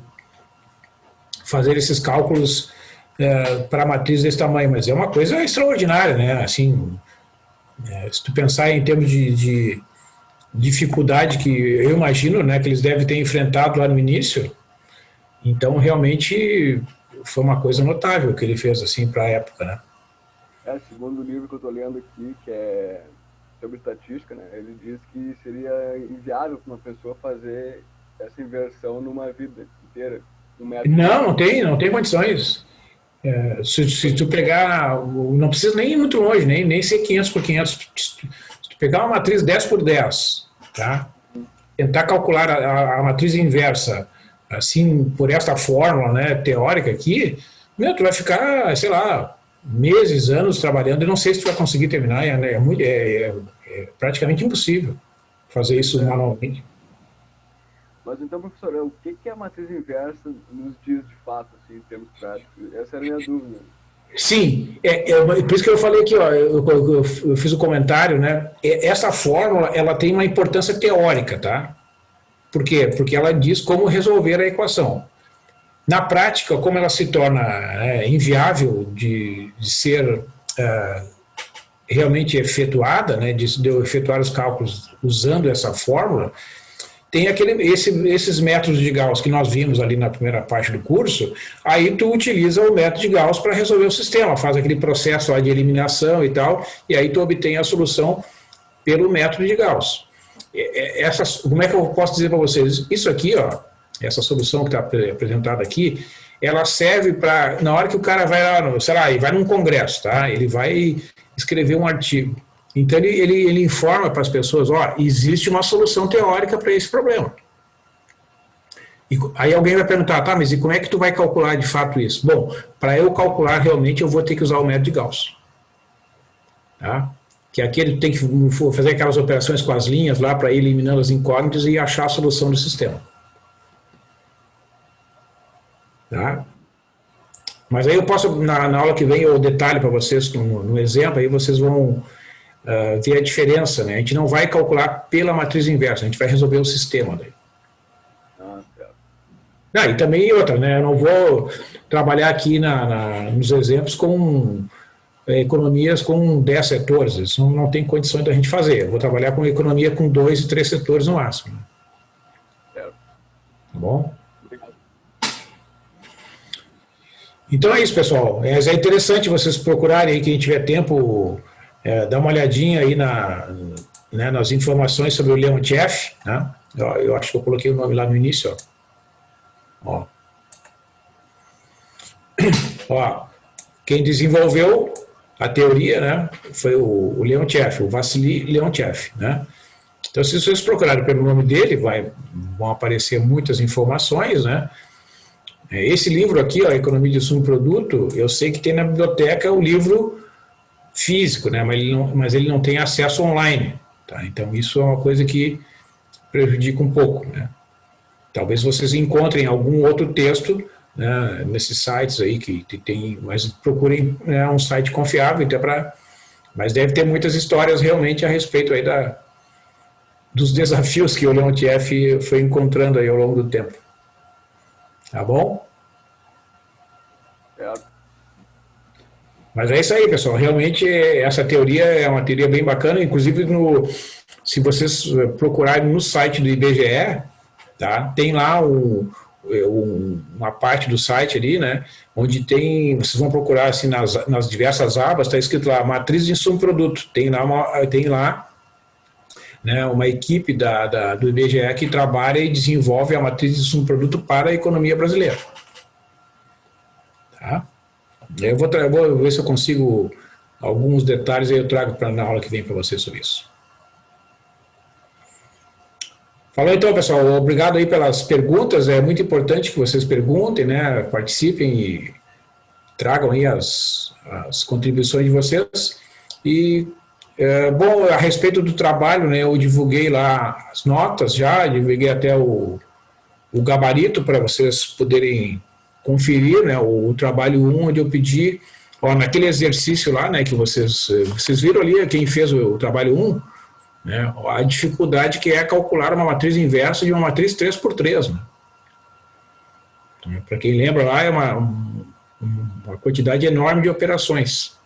fazer esses cálculos para matrizes desse tamanho, mas é uma coisa extraordinária, né? Assim, se tu pensar em termos de dificuldade que eu imagino, né, que eles devem ter enfrentado lá no início, então realmente foi uma coisa notável que ele fez assim para a época, né? Segundo o livro que eu estou lendo aqui, que é sobre estatística, né, ele diz que seria inviável para uma pessoa fazer essa inversão numa vida inteira. Não tem condições. Se tu pegar, não precisa nem ir muito longe, nem ser 500 por 500, se tu pegar uma matriz 10 por 10, tá? Tentar calcular a matriz inversa, assim, por esta fórmula, né, teórica aqui, tu vai ficar, sei lá, meses, anos trabalhando e não sei se tu vai conseguir terminar, é praticamente impossível fazer isso manualmente. Mas então, professor, o que é a matriz inversa nos dias de fato, assim, em termos práticos? Essa era a minha dúvida. Sim, por isso que eu falei aqui, ó, eu fiz o comentário, né? Essa fórmula, ela tem uma importância teórica, tá? Por quê? Porque ela diz como resolver a equação. Na prática, como ela se torna inviável de ser realmente efetuada, né, de eu efetuar os cálculos usando essa fórmula, tem esses métodos de Gauss que nós vimos ali na primeira parte do curso, aí tu utiliza o método de Gauss para resolver o sistema, faz aquele processo lá de eliminação e tal, e aí tu obtém a solução pelo método de Gauss. Como é que eu posso dizer para vocês? Isso aqui, ó, essa solução que está apresentada aqui, ela serve para, na hora que o cara vai lá, sei lá, vai num congresso, tá? Ele vai escrever um artigo. Então ele informa para as pessoas, ó, existe uma solução teórica para esse problema. E aí alguém vai perguntar, tá, mas e como é que tu vai calcular de fato isso? Bom, para eu calcular realmente eu vou ter que usar o método de Gauss. Tá? Que aqui ele tem que fazer aquelas operações com as linhas lá para ir eliminando as incógnitas e achar a solução do sistema. Tá? Mas aí eu posso, na aula que vem, eu detalho para vocês no exemplo, aí vocês vão ver a diferença, né? A gente não vai calcular pela matriz inversa, a gente vai resolver o sistema daí. E também outra, né? Eu não vou trabalhar aqui nos exemplos com economias com 10 setores, isso não tem condições da gente fazer. Eu vou trabalhar com economia com 2 e 3 setores no máximo. Tá bom? Então é isso, pessoal. É interessante vocês procurarem aí, quem tiver tempo, dar uma olhadinha aí nas informações sobre o Leontief, né? Eu acho que eu coloquei o nome lá no início, ó. Ó, quem desenvolveu a teoria, né, foi o Leontief, o Vassili Leontief, né? Então, se vocês procurarem pelo nome dele, vão aparecer muitas informações, né? Esse livro aqui, ó, Economia de Subproduto, eu sei que tem na biblioteca o livro físico, né, mas ele não tem acesso online, tá? Então isso é uma coisa que prejudica um pouco, né? Talvez vocês encontrem algum outro texto, né, nesses sites aí que tem, mas procurem, né, um site confiável, então mas deve ter muitas histórias realmente a respeito aí dos desafios que o Leontief foi encontrando aí ao longo do tempo. Tá bom? Mas é isso aí, pessoal. Realmente, essa teoria é uma teoria bem bacana. Inclusive, se vocês procurarem no site do IBGE, tá? Tem lá uma parte do site ali, né? Onde vocês vão procurar assim, nas diversas abas, está escrito lá, matriz de insumo produto. Tem lá né, uma equipe do IBGE que trabalha e desenvolve a matriz de insumo produto para a economia brasileira. Tá? Eu vou ver se eu consigo alguns detalhes e eu trago na aula que vem para vocês sobre isso. Falou então, pessoal. Obrigado aí pelas perguntas. É muito importante que vocês perguntem, né, participem e tragam aí as contribuições de vocês. E Bom, a respeito do trabalho, né, eu divulguei lá as notas já, divulguei até o gabarito para vocês poderem conferir, né, o trabalho 1, onde eu pedi, ó, naquele exercício lá, né, que vocês viram ali, quem fez o trabalho 1, né, a dificuldade que é calcular uma matriz inversa de uma matriz 3x3, né? Para quem lembra lá, é uma quantidade enorme de operações,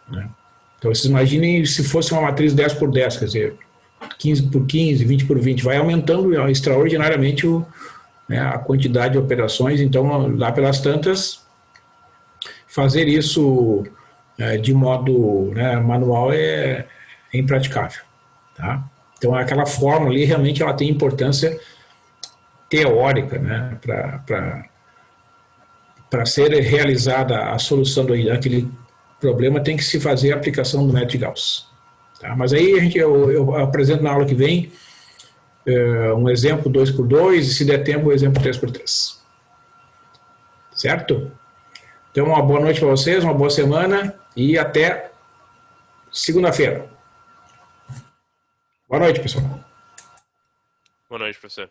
né? Então, vocês imaginem se fosse uma matriz 10x10, quer dizer, 15x15, 20x20, vai aumentando extraordinariamente né, a quantidade de operações. Então, lá pelas tantas, fazer isso de modo, né, manual é impraticável. Tá? Então, aquela fórmula ali, realmente, ela tem importância teórica, né, para ser realizada a solução daquele problema, tem que se fazer a aplicação do método de Gauss. Tá? Mas aí eu apresento na aula que vem um exemplo 2x2 e, se der tempo, um exemplo 3x3. Certo? Então, uma boa noite para vocês, uma boa semana e até segunda-feira. Boa noite, pessoal. Boa noite, professor.